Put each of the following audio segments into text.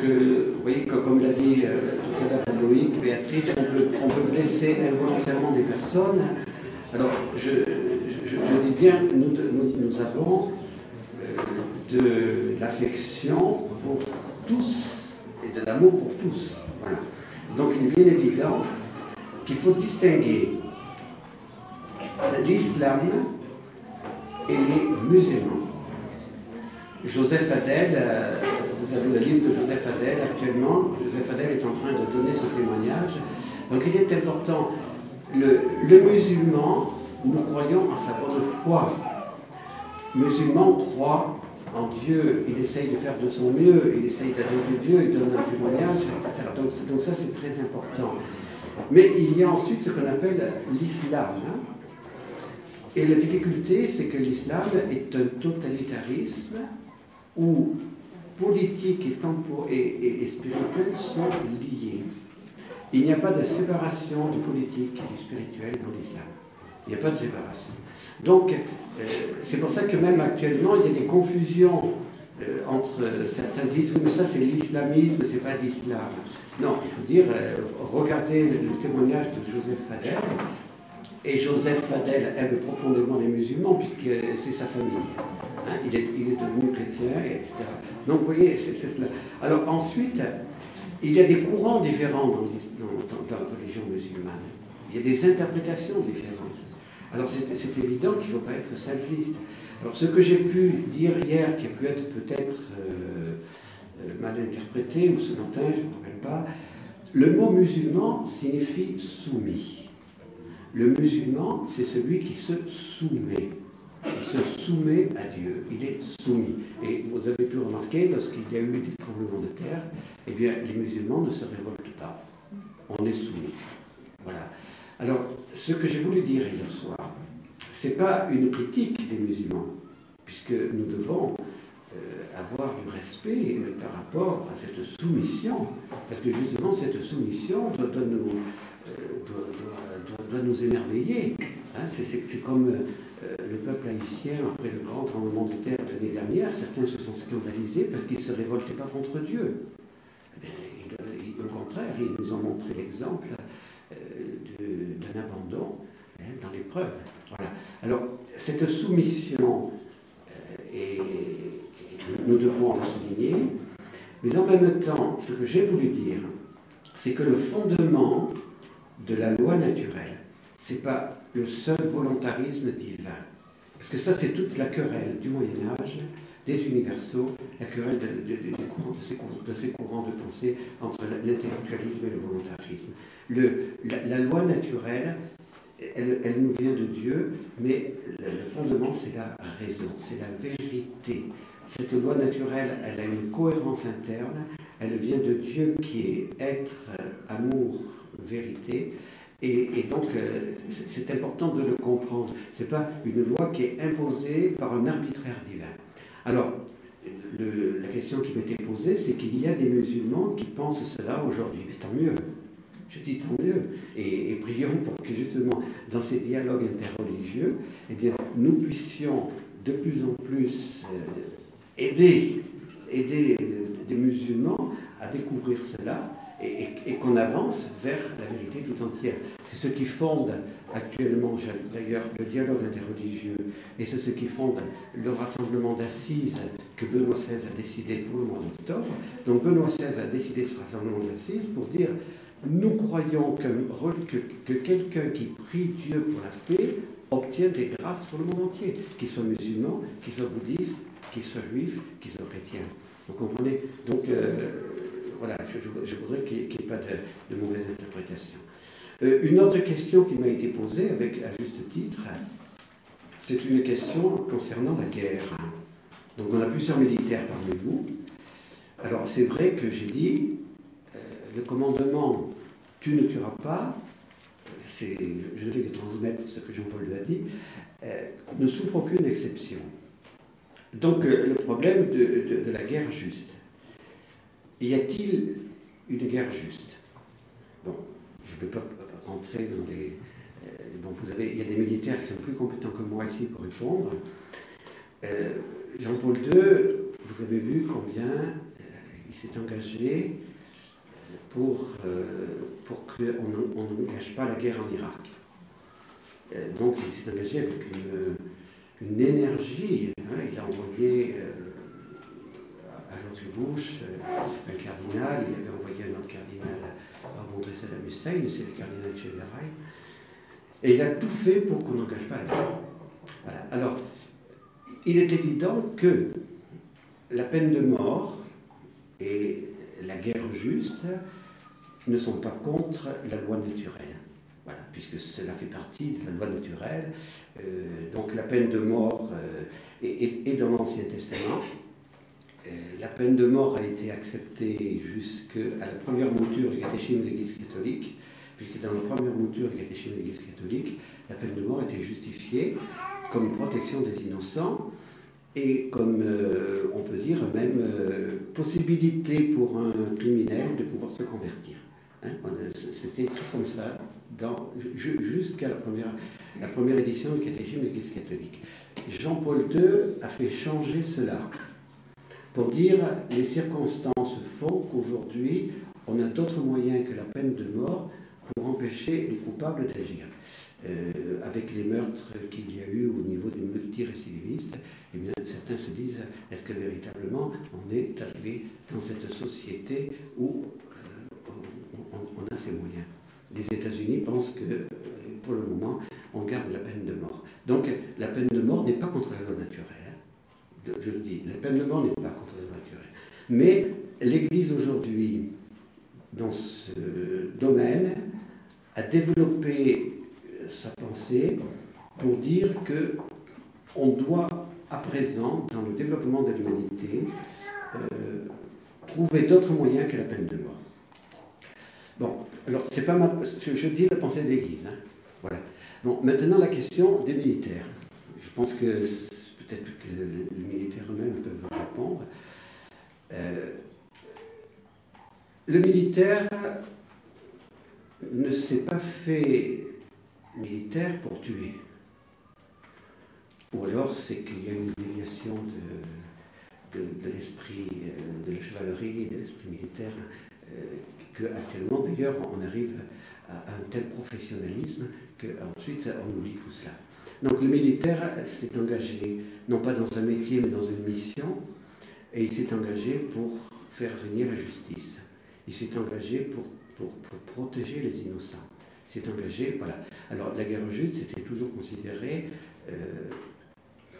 vous voyez, comme l'a dit tout à l'heure Loïc, Béatrice, on peut blesser involontairement des personnes. Alors, je dis bien, nous avons de l'affection pour tous et de l'amour pour tous. Voilà. Donc, il est bien évident qu'il faut distinguer l'islam et les musulmans. Joseph Adel, vous avez le livre de Joseph Adel actuellement. Joseph Adel est en train de donner ce témoignage. Donc il est important, le musulman, nous croyons en sa bonne foi. Le musulman croit en Dieu, il essaye de faire de son mieux, il essaye d'adorer Dieu, il donne un témoignage, etc. Donc ça c'est très important. Mais il y a ensuite ce qu'on appelle l'islam. Et la difficulté, c'est que l'islam est un totalitarisme où politique et spirituel sont liés. Il n'y a pas de séparation du politique et du spirituel dans l'islam. Il n'y a pas de séparation. Donc, c'est pour ça que même actuellement, il y a des confusions entre certains disent, mais ça c'est l'islamisme, c'est pas l'islam. Non, il faut dire, regardez le témoignage de Joseph Fadel. Et Joseph Fadel aime profondément les musulmans, puisque c'est sa famille. Hein, il est devenu chrétien, etc. Donc, vous voyez, c'est cela. Alors, ensuite, il y a des courants différents dans la religion musulmane. Il y a des interprétations différentes. Alors, c'est évident qu'il ne faut pas être simpliste. Alors, ce que j'ai pu dire hier, qui a pu être peut-être mal interprété, ou ce matin, je ne me rappelle pas, le mot musulman signifie soumis. Le musulman, c'est celui qui se soumet. Il se soumet à Dieu. Il est soumis. Et vous avez pu remarquer, lorsqu'il y a eu des tremblements de terre, eh bien, les musulmans ne se révoltent pas. On est soumis. Voilà. Alors, ce que j'ai voulu dire hier soir, ce n'est pas une critique des musulmans, puisque nous devons avoir du respect par rapport à cette soumission, parce que justement, cette soumission doit nous émerveiller. Hein, c'est comme le peuple haïtien, après le grand tremblement de terre de l'année dernière, certains se sont scandalisés parce qu'ils ne se révoltaient pas contre Dieu. Au contraire, ils nous ont montré l'exemple d'un abandon dans l'épreuve. Voilà. Alors, cette soumission, nous devons la souligner, mais en même temps, ce que j'ai voulu dire, c'est que le fondement de la loi naturelle, ce n'est pas le seul volontarisme divin. Parce que ça, c'est toute la querelle du Moyen-Âge, des universaux, la querelle de ces courants de pensée entre l'intellectualisme et le volontarisme. La loi naturelle, elle nous vient de Dieu, mais le fondement, c'est la raison, c'est la vérité. Cette loi naturelle, elle a une cohérence interne, elle vient de Dieu qui est être, amour, vérité, et donc c'est important de le comprendre. Ce n'est pas une loi qui est imposée par un arbitraire divin. Alors, la question qui m'était posée, c'est qu'il y a des musulmans qui pensent cela aujourd'hui. Mais tant mieux, je dis tant mieux, et prions pour que justement, dans ces dialogues interreligieux, eh bien, nous puissions de plus en plus aider des musulmans à découvrir cela, et qu'on avance vers la vérité tout entière. C'est ce qui fonde actuellement, d'ailleurs, le dialogue interreligieux, et c'est ce qui fonde le rassemblement d'assises que Benoît XVI a décidé pour le mois d'octobre. Donc Benoît XVI a décidé ce rassemblement d'assises pour dire, nous croyons que quelqu'un qui prie Dieu pour la paix obtient des grâces pour le monde entier, qu'il soit musulman, qu'il soit bouddhiste, qu'il soit juif, qu'il soit chrétien. Vous comprenez? Donc, voilà, je voudrais qu'il n'y ait pas de mauvaise interprétation. Une autre question qui m'a été posée, à juste titre, c'est une question concernant la guerre. Donc on a plusieurs militaires parmi vous. Alors c'est vrai que j'ai dit, le commandement « tu ne tueras pas », je ne fais que transmettre ce que Jean-Paul lui a dit, ne souffre aucune exception. Donc le problème de la guerre juste. Y a-t-il une guerre juste? Bon, je ne vais pas rentrer dans des... bon, il y a des militaires qui sont plus compétents que moi ici pour répondre. Jean-Paul II, vous avez vu combien il s'est engagé pour qu'on n'engage pas la guerre en Irak. Donc il s'est engagé avec une énergie. Il a envoyé à George Bush un cardinal, il avait envoyé un autre cardinal à rencontrer Saddam Hussein, c'est le cardinal Echeverry. Et il a tout fait pour qu'on n'engage pas la guerre. Voilà. Alors, il est évident que la peine de mort et la guerre juste ne sont pas contre la loi naturelle. Voilà, puisque cela fait partie de la loi naturelle. Donc la peine de mort est dans l'Ancien Testament. La peine de mort a été acceptée jusqu'à la première mouture du catéchisme de l'Église catholique, puisque dans la première mouture du catéchisme de l'Église catholique, la peine de mort était justifiée comme une protection des innocents et comme, on peut dire, même possibilité pour un criminel de pouvoir se convertir. Hein, c'était tout comme ça jusqu'à la première édition du catéchisme de l'Église catholique. Jean-Paul II a fait changer cela pour dire les circonstances font qu'aujourd'hui on a d'autres moyens que la peine de mort pour empêcher les coupables d'agir. Avec les meurtres qu'il y a eu au niveau du multirécidiviste, eh bien, certains se disent, est-ce que véritablement on est arrivé dans cette société où on a ces moyens? Les États-Unis pensent que, pour le moment, on garde la peine de mort. Donc, la peine de mort n'est pas contre la loi naturelle. Je le dis, la peine de mort n'est pas contre la loi naturelle. Mais l'Église aujourd'hui, dans ce domaine, a développé sa pensée pour dire que on doit à présent, dans le développement de l'humanité, trouver d'autres moyens que la peine de mort. Bon, alors c'est pas je dis la pensée de l'Église. Hein. Voilà. Bon, maintenant la question des militaires. Je pense que peut-être que les militaires eux-mêmes peuvent répondre. Le militaire ne s'est pas fait militaire pour tuer. Ou alors c'est qu'il y a une déviation de l'esprit de la chevalerie, de l'esprit militaire, qu'actuellement d'ailleurs on arrive à un tel professionnalisme qu'ensuite on oublie tout cela. Donc le militaire s'est engagé, non pas dans un métier mais dans une mission, et il s'est engagé pour faire régner la justice. Il s'est engagé pour protéger les innocents. Il s'est engagé, voilà. Alors la guerre juste était toujours considérée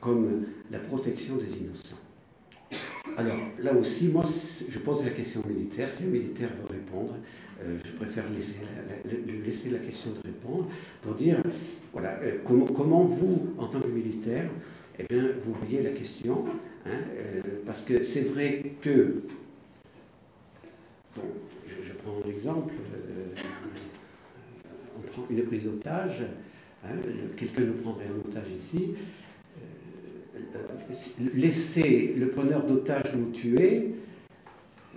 comme la protection des innocents. Alors là aussi, moi je pose la question militaire. Si un militaire veut répondre, je préfère laisser la question de répondre pour dire, voilà, comment vous, en tant que militaire, eh bien, vous voyez la question, hein, parce que c'est vrai que, bon, je prends l'exemple, on prend une prise d'otage, hein, quelqu'un nous prendrait un otage ici, laisser le preneur d'otage nous tuer,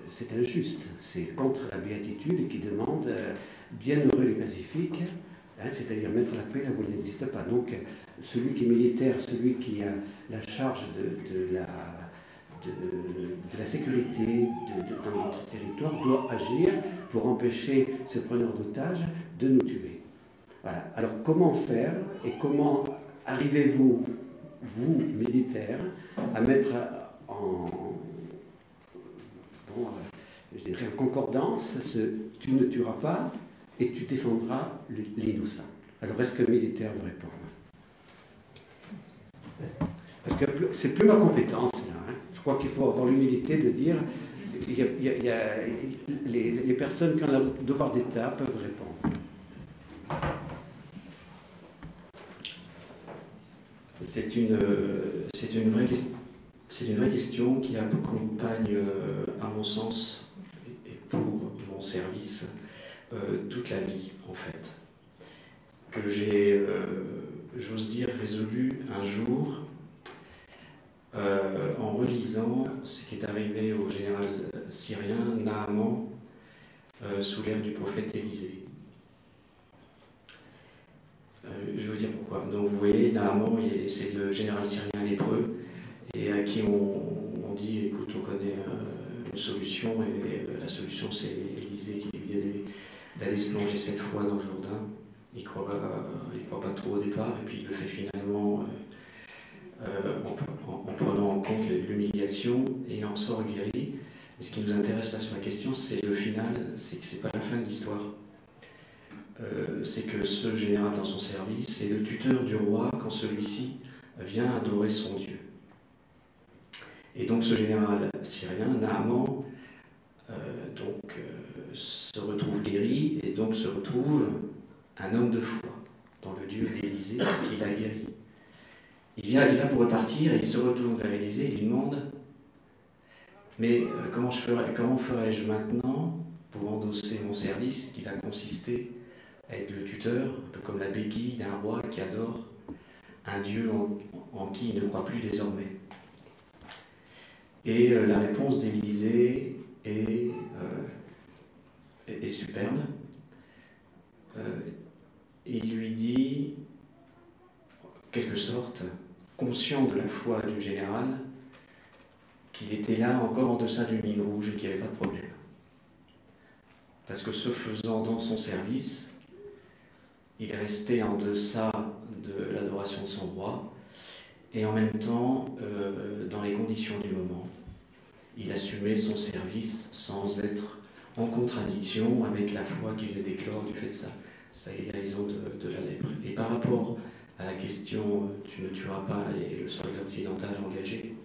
c'est injuste, c'est contre la béatitude qui demande bienheureux les pacifiques, hein, c'est-à-dire mettre la paix là où elle n'existe pas. Donc celui qui est militaire, celui qui a la charge de la sécurité dans notre territoire doit agir pour empêcher ce preneur d'otage de nous tuer. Voilà. Alors comment faire et comment arrivez-vous, vous, militaires, à mettre je dirais en concordance tu ne tueras pas et tu défendras l'innocent. Alors est-ce que le militaire veut répondre? Parce que c'est plus ma compétence là. Hein. Je crois qu'il faut avoir l'humilité de dire les personnes qui ont le devoir d'État peuvent répondre. C'est une vraie question qui accompagne, à mon sens, et pour mon service, toute la vie, en fait. Que j'ai, j'ose dire, résolu un jour, en relisant ce qui est arrivé au général syrien Naaman sous l'ère du prophète Élisée. Je vais vous dire pourquoi. Donc vous voyez, Naaman, c'est le général syrien lépreux, et à qui on dit, écoute, on connaît une solution, et la solution c'est Élisée qui lui dit d'aller se plonger 7 fois dans le Jourdain. Il croit pas trop au départ, et puis il le fait finalement en prenant en compte l'humiliation, et il en sort guéri. Mais ce qui nous intéresse là sur la question, c'est le final, c'est que c'est pas la fin de l'histoire. C'est que ce général dans son service est le tuteur du roi quand celui-ci vient adorer son Dieu. Et donc ce général syrien, Naaman, se retrouve guéri, et donc se retrouve un homme de foi dans le Dieu d'Élisée qui l'a guéri. Il va pour repartir, et il se retourne vers Élisée et lui demande « Mais comment ferais-je maintenant pour endosser mon service qui va consister à être le tuteur, un peu comme la béquille d'un roi qui adore un Dieu en qui il ne croit plus désormais ?» Et la réponse d'Élisée est superbe. Il lui dit, en quelque sorte, conscient de la foi du général, qu'il était là encore en deçà d'une ligne rouge et qu'il n'y avait pas de problème. Parce que ce faisant dans son service, il restait en deçà de l'adoration de son roi, et en même temps, dans les conditions du moment, il assumait son service sans être en contradiction avec la foi qu'il venait d'éclore du fait de sa guérison de la lèpre. Et par rapport à la question « tu ne tueras pas » et le soldat occidental engagé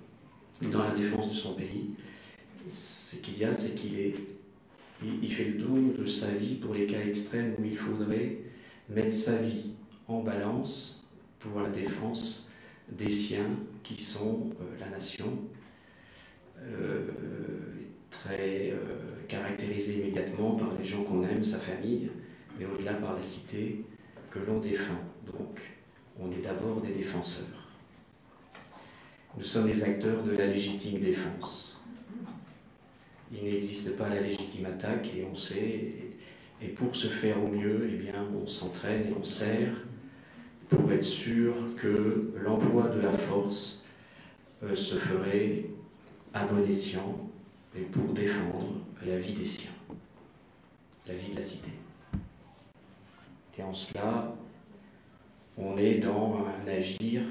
dans la défense de son pays, c'est qu'il fait le don de sa vie pour les cas extrêmes où il faudrait mettre sa vie en balance pour la défense des siens qui sont la nation, très caractérisée immédiatement par les gens qu'on aime, sa famille, mais au-delà par la cité que l'on défend. Donc, on est d'abord des défenseurs. Nous sommes les acteurs de la légitime défense. Il n'existe pas la légitime attaque, et on sait, et pour se faire au mieux, eh bien, on s'entraîne et on sert pour être sûr que l'emploi de la force se ferait à bon escient et pour défendre la vie des siens, la vie de la cité. Et en cela, on est dans un agir,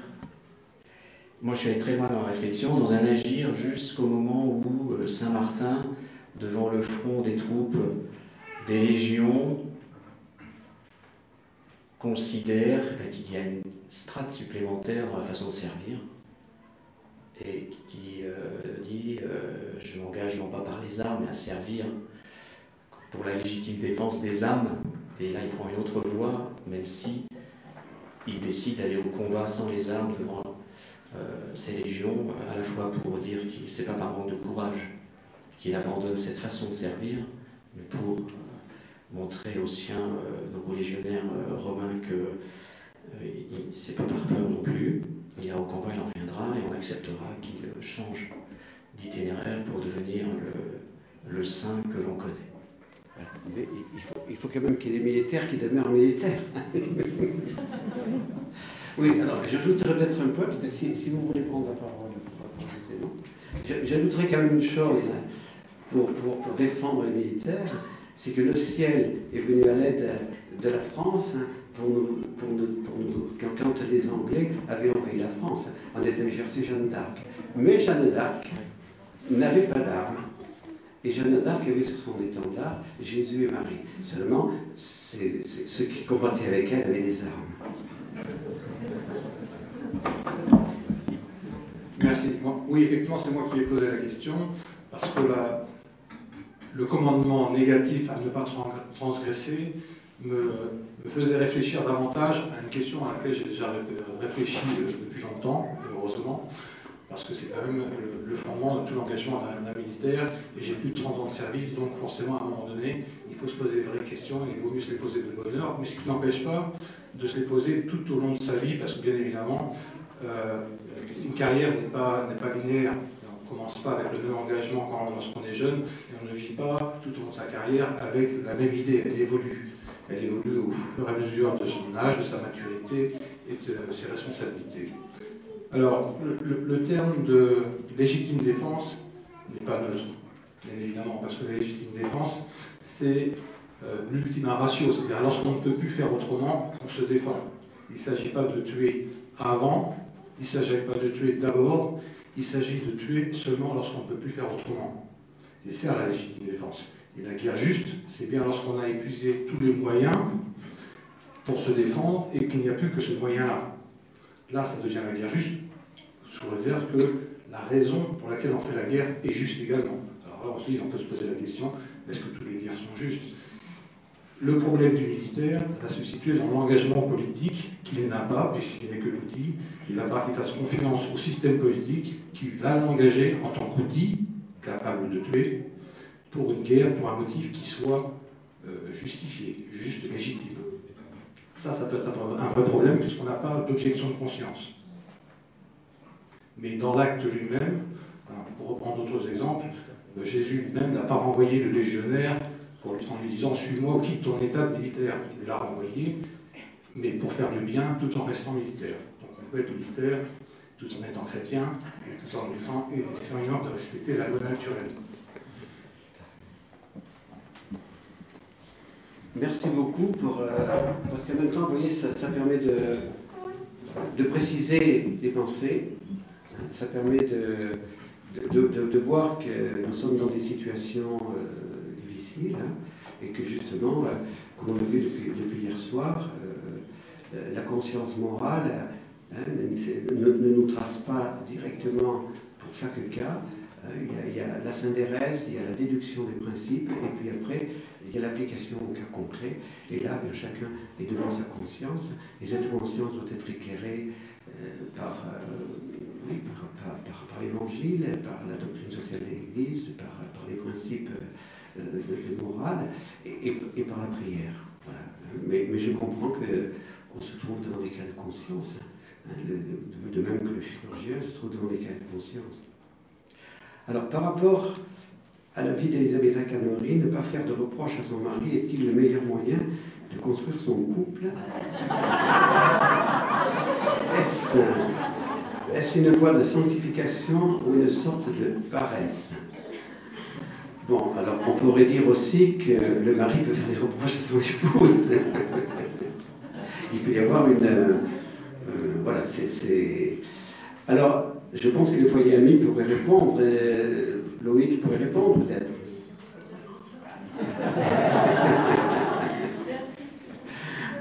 moi je suis allé très loin dans la réflexion, dans un agir jusqu'au moment où Saint-Martin, devant le front des troupes des légions, considère qu'il y a une strate supplémentaire dans la façon de servir, et qui dit je m'engage non pas par les armes, mais à servir pour la légitime défense des âmes. Et là, il prend une autre voie, même si il décide d'aller au combat sans les armes devant ces légions, à la fois pour dire que c'est pas par manque de courage qu'il abandonne cette façon de servir, mais pour montrer aux siens, donc aux légionnaires romains, que c'est pas par peur non plus. Il ira au combat, il en reviendra, et on acceptera qu'il change d'itinéraire pour devenir le saint que l'on connaît. Mais il faut quand même qu'il y ait des militaires qui demeurent militaires. Oui, alors j'ajouterais peut-être un point, parce que si vous voulez prendre la parole, j'ajouterais quand même une chose pour défendre les militaires, c'est que le ciel est venu à l'aide de la France pour nous, quand les Anglais avaient envahi la France. On était allé chercher Jeanne d'Arc. Mais Jeanne d'Arc n'avait pas d'armes. Et Jeanne d'Arc avait sur son étendard Jésus et Marie. Seulement, ceux qui combattaient avec elle avaient des armes. Merci. Oui, effectivement, c'est moi qui ai posé la question, parce que le commandement négatif à ne pas transgresser me faisait réfléchir davantage à une question à laquelle j'ai déjà réfléchi depuis longtemps, heureusement, parce que c'est quand même le fondement de tout l'engagement d'un militaire, et j'ai plus de 30 ans de service, donc forcément, à un moment donné, il faut se poser des vraies questions, et il vaut mieux se les poser de bonne heure, mais ce qui n'empêche pas de se les poser tout au long de sa vie, parce que bien évidemment, une carrière n'est pas linéaire. On ne commence pas avec le même engagement lorsqu'on est jeune, et on ne vit pas tout au long de sa carrière avec la même idée, elle évolue. Elle évolue au fur et à mesure de son âge, de sa maturité et de ses responsabilités. Alors, le terme de légitime défense n'est pas neutre. bien évidemment, parce que la légitime défense, c'est l'ultima ratio, c'est-à-dire lorsqu'on ne peut plus faire autrement, on se défend. Il ne s'agit pas de tuer avant, il ne s'agit pas de tuer d'abord, il s'agit de tuer seulement lorsqu'on ne peut plus faire autrement. C'est ça la légitime défense. Et la guerre juste, c'est bien lorsqu'on a épuisé tous les moyens pour se défendre et qu'il n'y a plus que ce moyen-là. Là, ça devient la guerre juste, sous réserve que la raison pour laquelle on fait la guerre est juste également. Alors là ensuite, on peut se poser la question, est-ce que toutes les guerres sont justes? Le problème du militaire va se situer dans l'engagement politique qu'il n'a pas, puisqu'il n'est que l'outil. Il va falloir qu'il fasse confiance au système politique qui va l'engager en tant qu'outil capable de tuer pour une guerre, pour un motif qui soit justifié, juste, légitime. Ça peut être un vrai problème puisqu'on n'a pas d'objection de conscience. Mais dans l'acte lui-même, pour reprendre d'autres exemples, Jésus lui-même n'a pas renvoyé le légionnaire en lui disant « Suis-moi ou quitte ton état de militaire ». Il l'a renvoyé, mais pour faire le bien tout en restant militaire. Donc on peut être militaire tout en étant chrétien et tout en essayant de respecter la loi naturelle. Merci beaucoup parce qu'en même temps, vous voyez, ça permet de préciser les pensées, ça permet de voir que nous sommes dans des situations difficiles et que justement, comme on l'a vu depuis hier soir, la conscience morale ne nous trace pas directement pour chaque cas. Il y a la syndérèse, il y a la déduction des principes, et puis après, il y a l'application au cas concret. Et là, bien, chacun est devant sa conscience, et cette conscience doit être éclairée par l'Évangile, par la doctrine sociale de l'Église, par les principes de morale, et par la prière. Voilà. Mais je comprends qu'on se trouve devant des cas de conscience, de même que le chirurgien se trouve devant des cas de conscience. Alors, par rapport à la vie d'Elisabetta Cameri, ne pas faire de reproches à son mari est-il le meilleur moyen de construire son couple? Est-ce une voie de sanctification ou une sorte de paresse? Bon, alors on pourrait dire aussi que le mari peut faire des reproches à son épouse. Il peut y avoir une... voilà, c'est... Alors, je pense que le foyer ami pourrait répondre, Loïc pourrait répondre peut-être.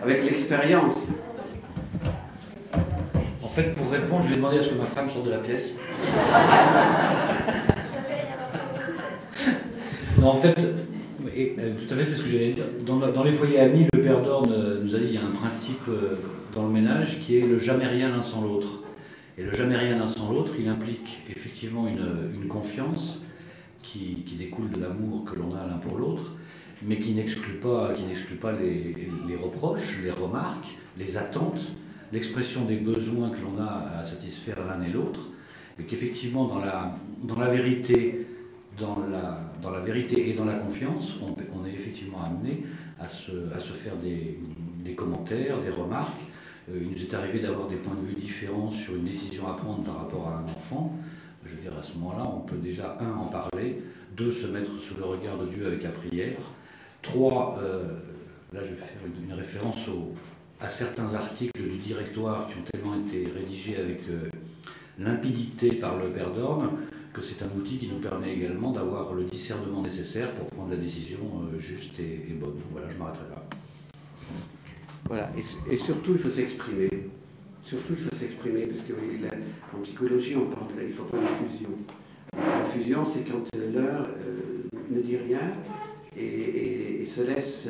Avec l'expérience. En fait, pour répondre, je vais demander à ce que ma femme sorte de la pièce. Non, en fait, tout à fait, c'est ce que j'allais dire. Dans les foyers amis, le père d'Orne nous a dit qu'il y a un principe dans le ménage qui est le jamais rien l'un sans l'autre. Et le jamais rien l'un sans l'autre, il implique effectivement une confiance qui découle de l'amour que l'on a l'un pour l'autre, mais qui n'exclut pas les reproches, les remarques, les attentes, l'expression des besoins que l'on a à satisfaire l'un et l'autre, et qu'effectivement dans la vérité et dans la confiance, on est effectivement amené à se faire des commentaires, des remarques. Il nous est arrivé d'avoir des points de vue différents sur une décision à prendre par rapport à un enfant. Je veux dire, à ce moment-là, on peut déjà, 1, en parler, 2, se mettre sous le regard de Dieu avec la prière, 3, là je vais faire une référence à certains articles du directoire qui ont tellement été rédigés avec limpidité par le père d'Orne, que c'est un outil qui nous permet également d'avoir le discernement nécessaire pour prendre la décision juste et bonne. Voilà, je m'arrêterai là. Voilà, et surtout il faut s'exprimer. Surtout il faut s'exprimer, parce qu'en psychologie on parle il faut pas de fusion. La fusion c'est quand l'un ne dit rien et se laisse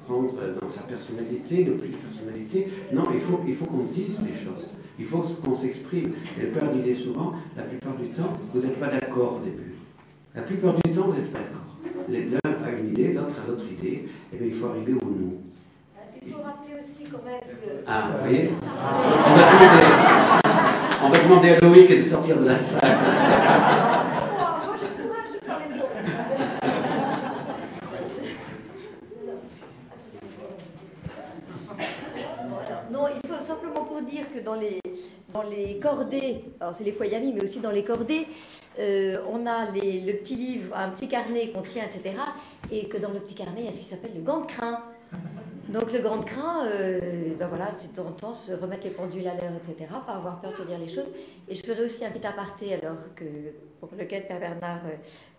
prendre dans sa personnalité, non plus de personnalité. Non, il faut qu'on dise les choses. Il faut qu'on s'exprime. Et le père disait souvent, la plupart du temps, vous n'êtes pas d'accord au début. La plupart du temps, vous n'êtes pas d'accord. L'un a une idée, l'autre a l'autre idée. Et bien, il faut arriver au nous. Il faut rappeler aussi quand même que... Ah, vous voyez, on va demander à Loïc de sortir de la salle. Moi, j'ai le courage de parler de vous. Non, il faut simplement pour dire que dans les Dans les cordées, alors c'est les foyers amis, mais aussi dans les cordées, on a le petit livre, un petit carnet qu'on tient, etc. Et que dans le petit carnet, il y a ce qui s'appelle le gant de crin. Donc le gant de crin, ben voilà, de temps en temps, se remettre les pendules à l'heure, etc., pas avoir peur de se dire les choses. Et je ferai aussi un petit aparté, alors que pour lequel Père Bernard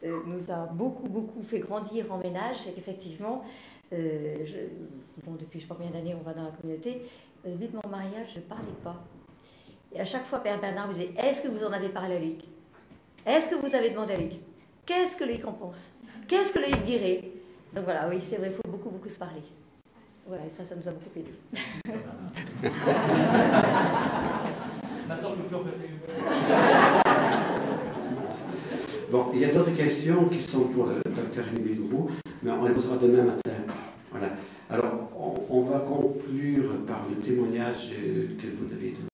nous a beaucoup fait grandir en ménage, c'est qu'effectivement, depuis je sais pas combien d'années on va dans la communauté, au début de mon mariage, je ne parlais pas. Et à chaque fois, Père Bernard me disait, est-ce que vous en avez parlé à Luc? Est-ce que vous avez demandé à Luc? Qu'est-ce que Luc en pense? Qu'est-ce que Luc dirait? Donc voilà, oui, c'est vrai, il faut beaucoup se parler. Voilà, ça nous a beaucoup aidé. Maintenant, je peux plus repasser. Bon, il y a d'autres questions qui sont pour le docteur Émile Groux, mais on les posera demain matin. Voilà. Alors, on va conclure par le témoignage que vous avez donné.